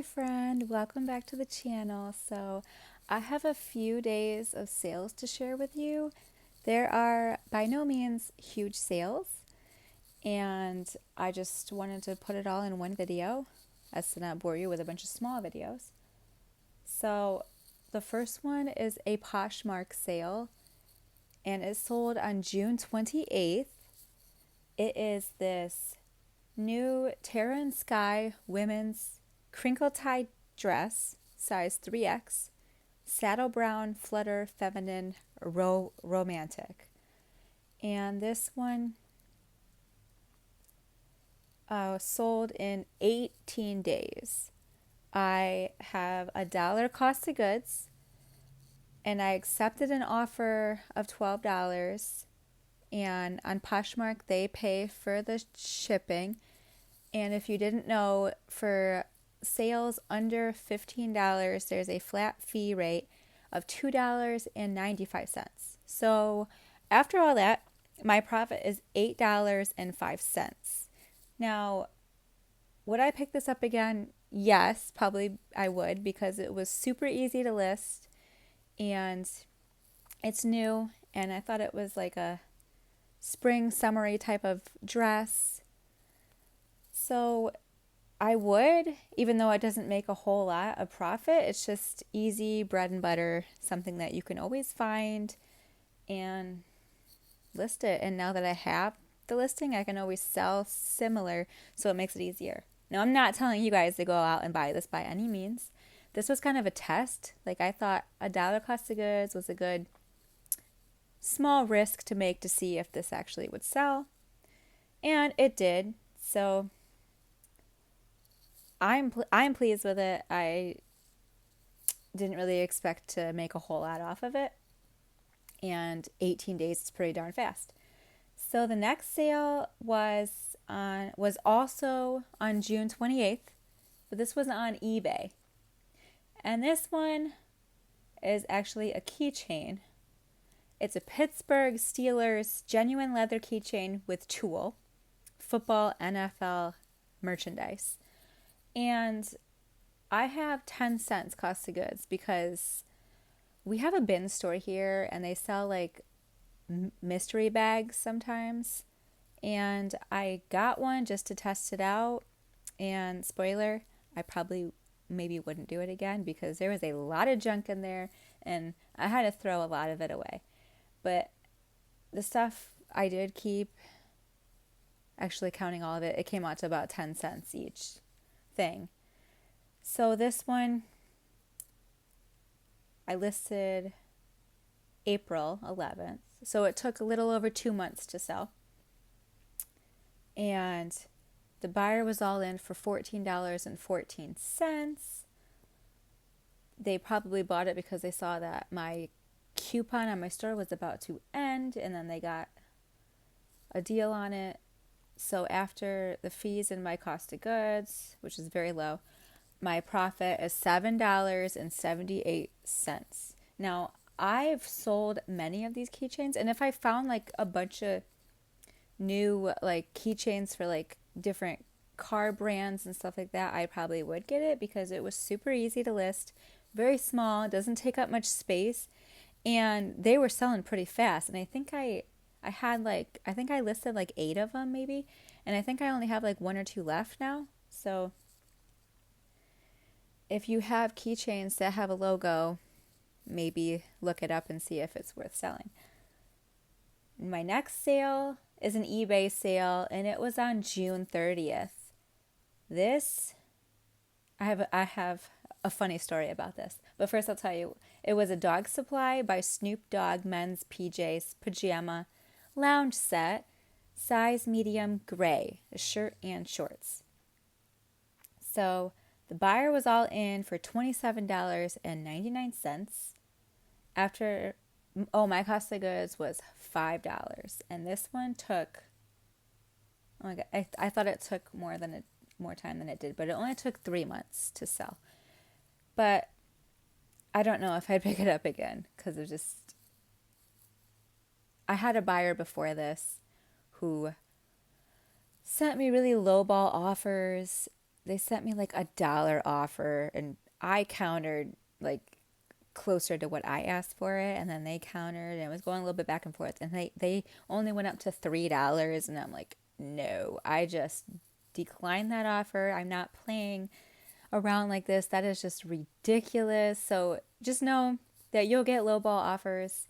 Hi friend, welcome back to the channel. So I have a few days of sales to share with you. There are by no means huge sales, and I just wanted to put it all in one video as to not bore you with a bunch of small videos. So the first one is a Poshmark sale, and it sold on June 28th. It is this new Terra and Sky women's crinkle tie dress, size 3X, saddle brown, flutter, feminine, romantic. And this one sold in 18 days. I have $1 cost of goods, and I accepted an offer of $12. And on Poshmark, they pay for the shipping. And if you didn't know, for sales under $15, there's a flat fee rate of $2.95. So after all that, my profit is $8.05. Now, would I pick this up again? Yes, probably I would, because it was super easy to list and it's new, and I thought it was like a spring summery type of dress. So I would, even though it doesn't make a whole lot of profit. It's just easy bread and butter, something that you can always find and list it. And now that I have the listing, I can always sell similar, so it makes it easier. Now, I'm not telling you guys to go out and buy this by any means. This was kind of a test. Like, I thought $1 cost of goods was a good small risk to make to see if this actually would sell. And it did. So I'm pleased with it. I didn't really expect to make a whole lot off of it, and 18 days is pretty darn fast. So the next sale was also on June 28th, but this was on eBay. And this one is actually a keychain. It's a Pittsburgh Steelers genuine leather keychain with tulle, football, NFL merchandise. And I have 10 cents cost of goods because we have a bin store here and they sell like mystery bags sometimes. And I got one just to test it out. And spoiler, I probably maybe wouldn't do it again because there was a lot of junk in there and I had to throw a lot of it away. But the stuff I did keep, actually counting all of it, it came out to about 10 cents each thing. So this one I listed April 11th. So it took a little over 2 months to sell. And the buyer was all in for $14.14. They probably bought it because they saw that my coupon on my store was about to end, and then they got a deal on it. So after the fees and my cost of goods, which is very low, my profit is $7.78. Now, I've sold many of these keychains, and if I found like a bunch of new like keychains for like different car brands and stuff like that, I probably would get it because it was super easy to list, very small, doesn't take up much space, and they were selling pretty fast. And I think I listed like 8 of them maybe, and I think I only have like 1 or 2 left now. So if you have keychains that have a logo, maybe look it up and see if it's worth selling. My next sale is an eBay sale, and it was on June 30th. I have a funny story about this. But first I'll tell you, it was a Dog Supply by Snoop Dogg men's PJs pajama lounge set, size medium gray, a shirt and shorts. So the buyer was all in for $27.99. After, my cost of goods was $5. And this one took, oh my God, I thought it took more time than it did, but it only took 3 months to sell. But I don't know if I'd pick it up again because I had a buyer before this who sent me really lowball offers, they sent me like $1 offer, and I countered like closer to what I asked for it, and then they countered, and it was going a little bit back and forth, and they only went up to $3, and I'm like, no, I just declined that offer. I'm not playing around like this. That is just ridiculous. So just know that you'll get lowball offers,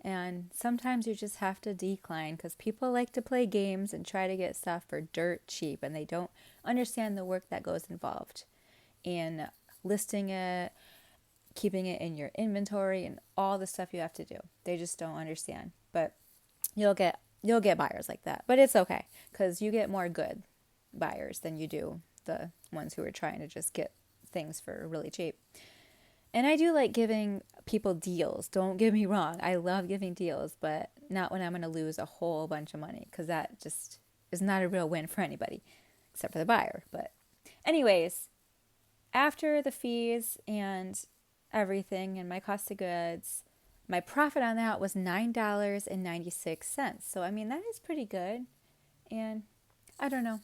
and sometimes you just have to decline because people like to play games and try to get stuff for dirt cheap, and they don't understand the work that goes involved in listing it, keeping it in your inventory, and all the stuff you have to do. They just don't understand. But you'll get buyers like that. But it's okay because you get more good buyers than you do the ones who are trying to just get things for really cheap. And I do like giving people deals. Don't get me wrong. I love giving deals, but not when I'm going to lose a whole bunch of money, because that just is not a real win for anybody except for the buyer. But anyways, after the fees and everything and my cost of goods, my profit on that was $9.96. So, I mean, that is pretty good. And I don't know.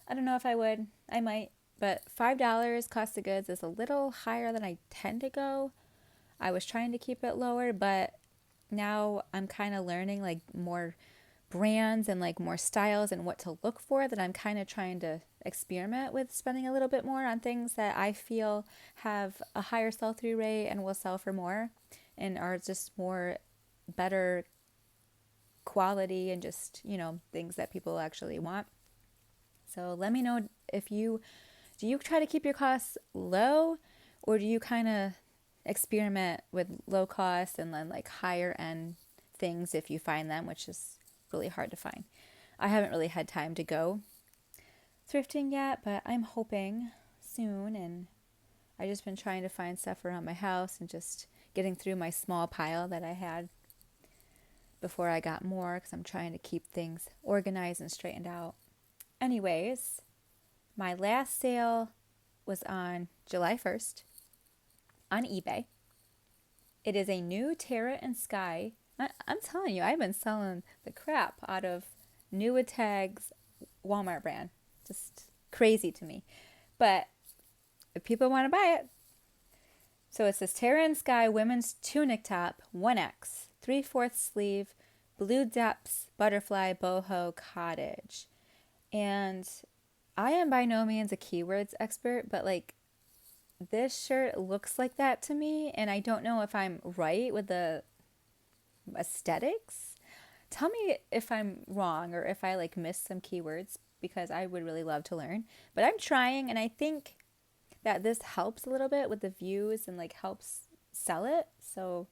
I don't know if I would. I might. But $5 cost of goods is a little higher than I tend to go. I was trying to keep it lower, but now I'm kind of learning like more brands and like more styles and what to look for, that I'm kind of trying to experiment with spending a little bit more on things that I feel have a higher sell-through rate and will sell for more and are just more better quality and just, things that people actually want. So let me know do you try to keep your costs low, or do you kind of experiment with low cost and then like higher end things if you find them, which is really hard to find. I haven't really had time to go thrifting yet, but I'm hoping soon, and I've just been trying to find stuff around my house and just getting through my small pile that I had before I got more, because I'm trying to keep things organized and straightened out. Anyways, my last sale was on July 1st on eBay. It is a new Terra and Sky. I'm telling you, I've been selling the crap out of Tag's Walmart brand. Just crazy to me. But if people want to buy it. So it's this Terra and Sky women's tunic top, 1X, 3/4 sleeve, blue depths, butterfly, boho, cottage. And I am by no means a keywords expert, but like this shirt looks like that to me, and I don't know if I'm right with the aesthetics. Tell me if I'm wrong or if I like missed some keywords, because I would really love to learn. But I'm trying, and I think that this helps a little bit with the views and like helps sell it. So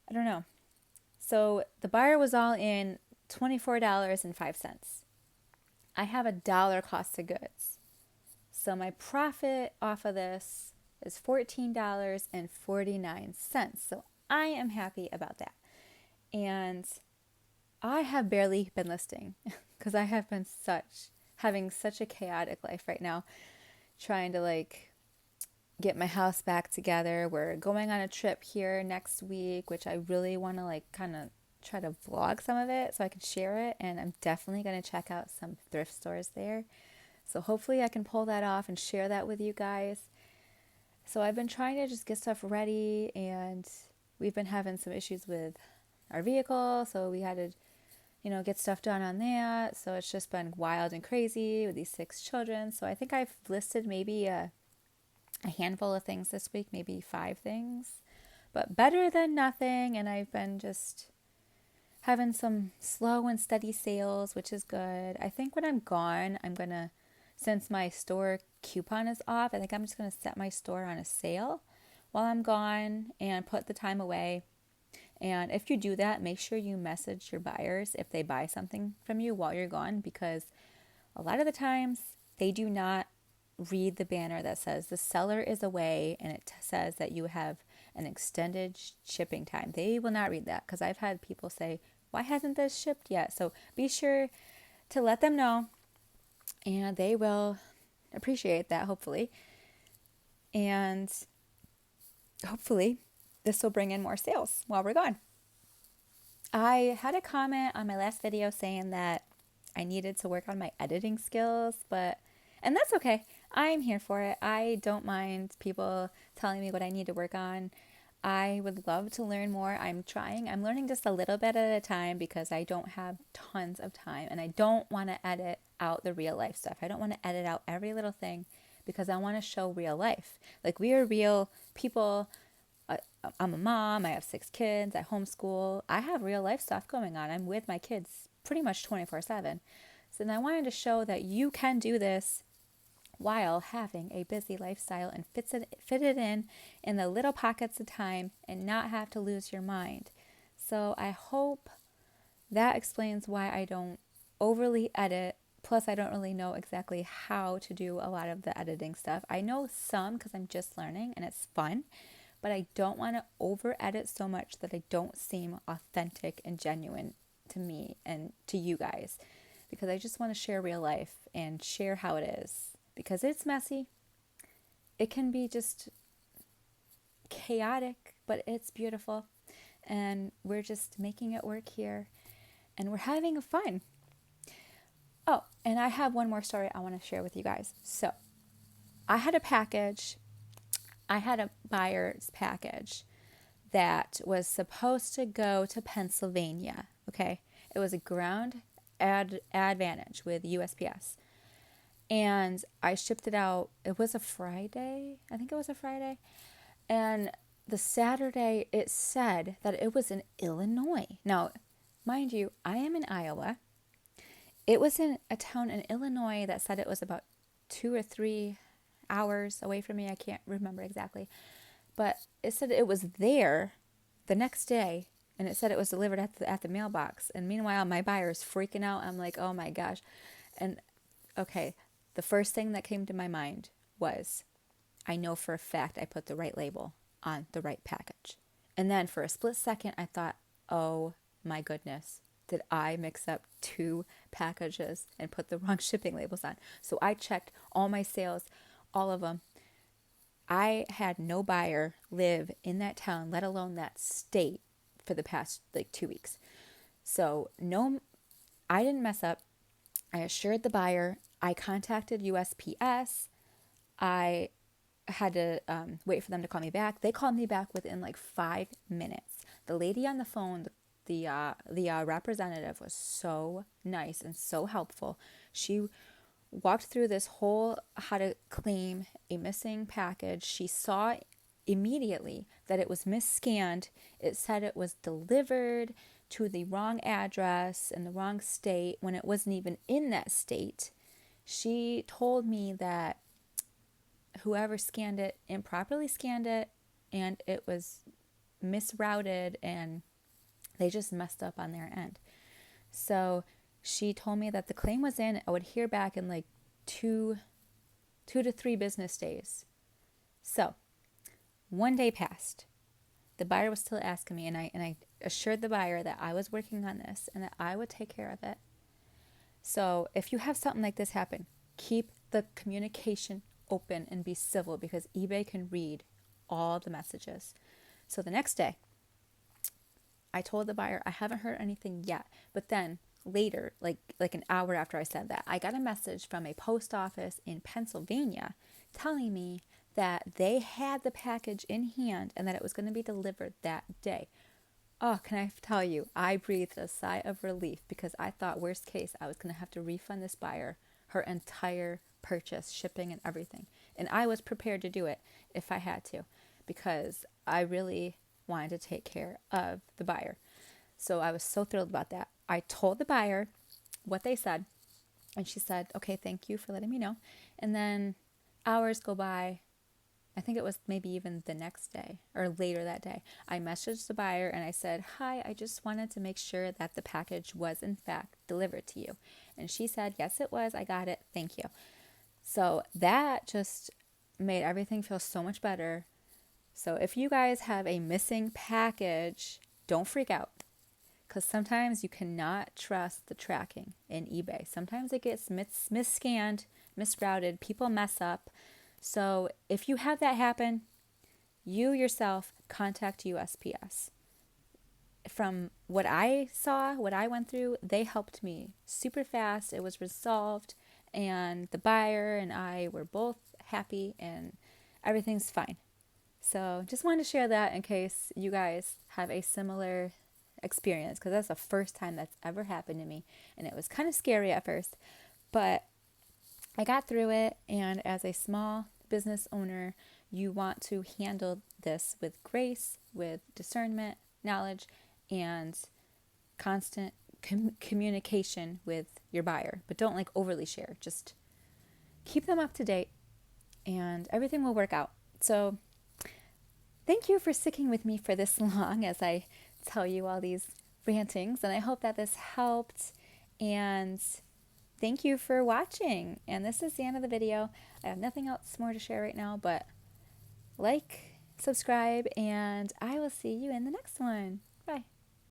I don't know. So the buyer was all in $24.05. I have $1 cost of goods. So my profit off of this is $14.49. So I am happy about that. And I have barely been listing because I have been having such a chaotic life right now, trying to like get my house back together. We're going on a trip here next week, which I really want to like kind of try to vlog some of it so I can share it. And I'm definitely going to check out some thrift stores there. So hopefully I can pull that off and share that with you guys. So I've been trying to just get stuff ready, and we've been having some issues with our vehicle. So we had to, get stuff done on that. So it's just been wild and crazy with these 6 children. So I think I've listed maybe a handful of things this week, maybe 5 things, but better than nothing. And I've been just having some slow and steady sales, which is good. I think when I'm gone, since my store coupon is off, I think I'm just going to set my store on a sale while I'm gone and put the time away. And if you do that, make sure you message your buyers if they buy something from you while you're gone, because a lot of the times they do not read the banner that says the seller is away and it says that you have an extended shipping time. They will not read that, because I've had people say, why hasn't this shipped yet? So be sure to let them know, and they will appreciate that, hopefully. And hopefully this will bring in more sales while we're gone. I had a comment on my last video saying that I needed to work on my editing skills, but And that's okay. I'm here for it. I don't mind people telling me what I need to work on. I would love to learn more. I'm trying. I'm learning just a little bit at a time because I don't have tons of time and I don't want to edit out the real life stuff. I don't want to edit out every little thing because I want to show real life. Like, we are real people. I'm a mom. I have 6 kids. I homeschool. I have real life stuff going on. I'm with my kids pretty much 24/7. So then I wanted to show that you can do this while having a busy lifestyle and fit it in the little pockets of time and not have to lose your mind. So I hope that explains why I don't overly edit. Plus, I don't really know exactly how to do a lot of the editing stuff. I know some because I'm just learning and it's fun, but I don't want to over edit so much that I don't seem authentic and genuine to me and to you guys, because I just want to share real life and share how it is, because it's messy. It can be just chaotic, but it's beautiful. And we're just making it work here and we're having fun. Oh, and I have one more story I want to share with you guys. So I had a buyer's package that was supposed to go to Pennsylvania. Okay. It was a ground advantage with USPS. And I shipped it out. It was a Friday. I think it was a Friday. And the Saturday, it said that it was in Illinois. Now, mind you, I am in Iowa. It was in a town in Illinois that said it was about 2 or 3 hours away from me. I can't remember exactly. But it said it was there the next day. And it said it was delivered at the mailbox. And meanwhile, my buyer is freaking out. I'm like, oh my gosh. And okay, the first thing that came to my mind was, I know for a fact I put the right label on the right package. And then for a split second, I thought, oh my goodness, did I mix up 2 packages and put the wrong shipping labels on? So I checked all my sales, all of them. I had no buyer live in that town, let alone that state, for the past 2 weeks. So no, I didn't mess up. I assured the buyer. I contacted USPS. I had to wait for them to call me back. They called me back within 5 minutes. The lady on the phone, the representative, was so nice and so helpful. She walked through this whole how to claim a missing package. She saw immediately that it was misscanned. It said it was delivered to the wrong address in the wrong state when it wasn't even in that state. She told me that whoever scanned it improperly scanned it and it was misrouted and they just messed up on their end. So she told me that the claim was in. I would hear back in 2 to 3 business days. So 1 day passed. The buyer was still asking me, and I assured the buyer that I was working on this and that I would take care of it. So if you have something like this happen, keep the communication open and be civil, because eBay can read all the messages. So the next day, I told the buyer I haven't heard anything yet. But then later, like an hour after I said that, I got a message from a post office in Pennsylvania telling me that they had the package in hand and that it was going to be delivered that day. Oh, can I tell you, I breathed a sigh of relief, because I thought worst case I was going to have to refund this buyer her entire purchase, shipping and everything. And I was prepared to do it if I had to, because I really wanted to take care of the buyer. So I was so thrilled about that. I told the buyer what they said, and she said, okay, thank you for letting me know. And then hours go by. I think it was maybe even the next day or later that day. I messaged the buyer and I said, hi, I just wanted to make sure that the package was in fact delivered to you. And she said, yes, it was. I got it. Thank you. So that just made everything feel so much better. So if you guys have a missing package, don't freak out, because sometimes you cannot trust the tracking in eBay. Sometimes it gets misscanned, misrouted, people mess up. So if you have that happen, you yourself contact USPS. From what I saw, what I went through, they helped me super fast. It was resolved and the buyer and I were both happy and everything's fine. So just wanted to share that in case you guys have a similar experience, because that's the first time that's ever happened to me, and it was kind of scary at first, but I got through it. And as a small business owner, you want to handle this with grace, with discernment, knowledge, and constant communication with your buyer. But don't like overly share, just keep them up to date and everything will work out. So thank you for sticking with me for this long as I tell you all these rantings, and I hope that this helped, and thank you for watching. And this is the end of the video. I have nothing else more to share right now, but like, subscribe, and I will see you in the next one.